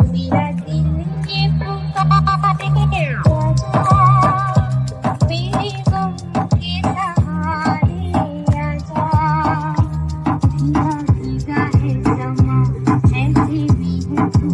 मेरा दिल ये पुकारे आजा, मेरे गम के सहारे आजा। भीगा भीगा है समा, ऐसे भी है तू